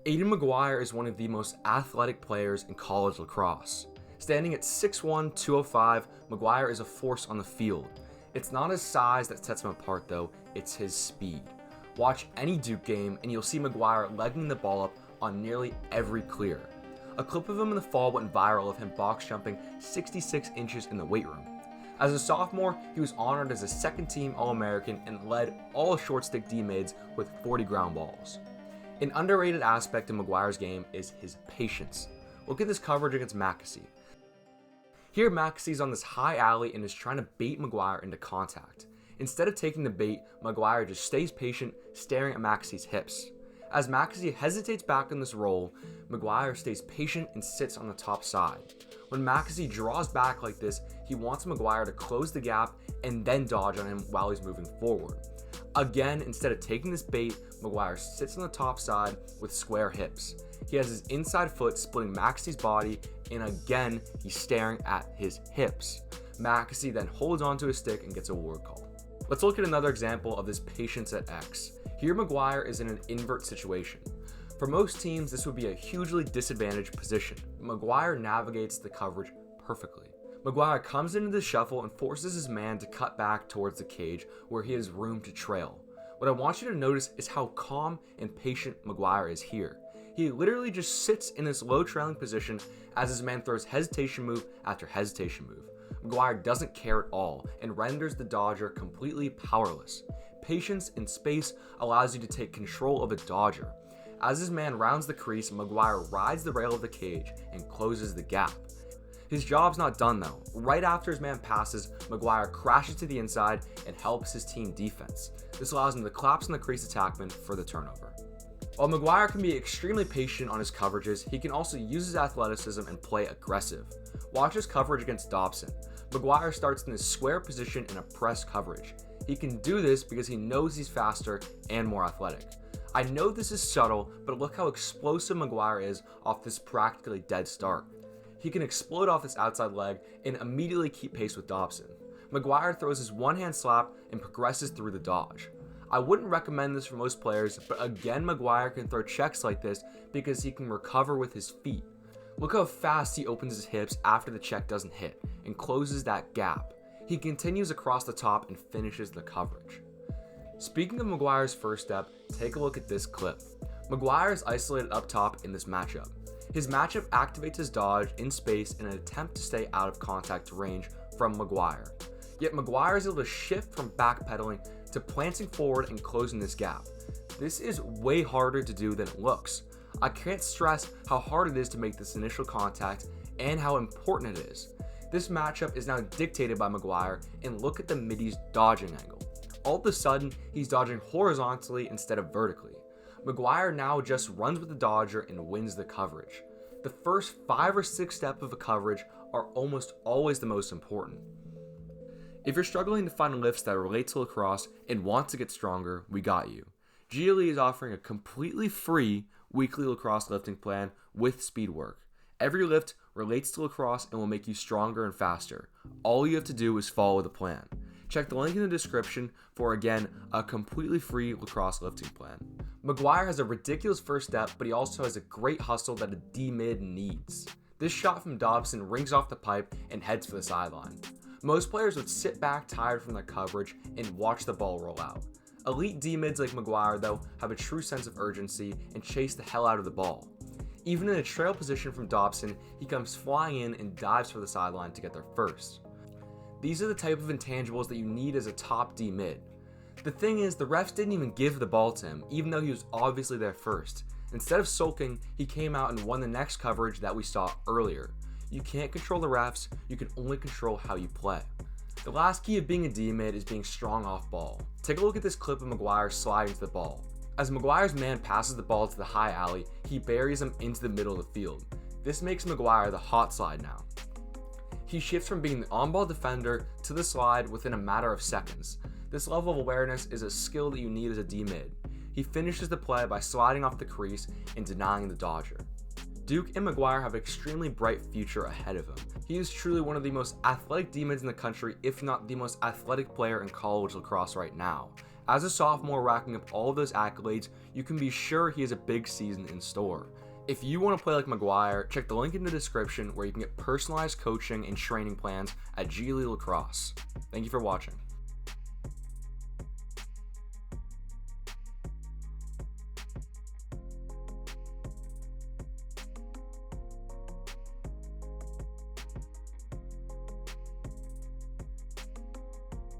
Aidan Maguire is one of the most athletic players in college lacrosse. Standing at 6'1", 205, Maguire is a force on the field. It's not his size that sets him apart though, it's his speed. Watch any Duke game and you'll see Maguire legging the ball up on nearly every clear. A clip of him in the fall went viral of him box jumping 66 inches in the weight room. As a sophomore, he was honored as a second-team All-American and led all short stick D-mids with 40 ground balls. An underrated aspect of Maguire's game is his patience. Look at this coverage against Mackesy. Here Mackessy's on this high alley and is trying to bait Maguire into contact. Instead of taking the bait, Maguire just stays patient, staring at Mackessy's hips. As Mackesy hesitates back in this roll, Maguire stays patient and sits on the top side. When Mackesy draws back like this, he wants Maguire to close the gap and then dodge on him while he's moving forward. Again, instead of taking this bait, Maguire sits on the top side with square hips. He has his inside foot splitting Mackesy's body, and again, he's staring at his hips. Mackesy then holds onto his stick and gets a ward call. Let's look at another example of this patience at X. Here Maguire is in an invert situation. For most teams, this would be a hugely disadvantaged position. Maguire navigates the coverage perfectly. Maguire comes into the shuffle and forces his man to cut back towards the cage where he has room to trail. What I want you to notice is how calm and patient Maguire is here. He literally just sits in this low trailing position as his man throws hesitation move after hesitation move. Maguire doesn't care at all and renders the dodger completely powerless. Patience and space allows you to take control of a dodger. As his man rounds the crease, Maguire rides the rail of the cage and closes the gap. His job's not done though. Right after his man passes, Maguire crashes to the inside and helps his team defense. This allows him to collapse on the crease attackman for the turnover. While Maguire can be extremely patient on his coverages, he can also use his athleticism and play aggressive. Watch his coverage against Dobson. Maguire starts in his square position in a press coverage. He can do this because he knows he's faster and more athletic. I know this is subtle, but look how explosive Maguire is off this practically dead start. He can explode off this outside leg and immediately keep pace with Dobson. Maguire throws his one-hand slap and progresses through the dodge. I wouldn't recommend this for most players, but again Maguire can throw checks like this because he can recover with his feet. Look how fast he opens his hips after the check doesn't hit and closes that gap. He continues across the top and finishes the coverage. Speaking of Maguire's first step, take a look at this clip. Maguire is isolated up top in this matchup. His matchup activates his dodge in space in an attempt to stay out of contact range from Maguire. Yet Maguire is able to shift from backpedaling to planting forward and closing this gap. This is way harder to do than it looks. I can't stress how hard it is to make this initial contact and how important it is. This matchup is now dictated by Maguire, and look at the middy's dodging angle. All of a sudden, he's dodging horizontally instead of vertically. Maguire now just runs with the dodger and wins the coverage. The first 5 or 6 steps of a coverage are almost always the most important. If you're struggling to find lifts that relate to lacrosse and want to get stronger, we got you. GLE is offering a completely free weekly lacrosse lifting plan with speed work. Every lift relates to lacrosse and will make you stronger and faster. All you have to do is follow the plan. Check the link in the description for, again, a completely free lacrosse lifting plan. Maguire has a ridiculous first step, but he also has a great hustle that a D-mid needs. This shot from Dobson rings off the pipe and heads for the sideline. Most players would sit back tired from their coverage and watch the ball roll out. Elite D-mids like Maguire, though, have a true sense of urgency and chase the hell out of the ball. Even in a trail position from Dobson, he comes flying in and dives for the sideline to get there first. These are the type of intangibles that you need as a top D-mid. The thing is, the refs didn't even give the ball to him, even though he was obviously there first. Instead of sulking, he came out and won the next coverage that we saw earlier. You can't control the refs, you can only control how you play. The last key of being a D-mid is being strong off ball. Take a look at this clip of Maguire sliding to the ball. As Maguire's man passes the ball to the high alley, he buries him into the middle of the field. This makes Maguire the hot slide now. He shifts from being the on-ball defender to the slide within a matter of seconds. This level of awareness is a skill that you need as a D-mid. He finishes the play by sliding off the crease and denying the dodger. Duke and Maguire have an extremely bright future ahead of him. He is truly one of the most athletic D-mids in the country, if not the most athletic player in college lacrosse right now. As a sophomore racking up all of those accolades, you can be sure he has a big season in store. If you want to play like Maguire, check the link in the description where you can get personalized coaching and training plans at G League Lacrosse. Thank you for watching.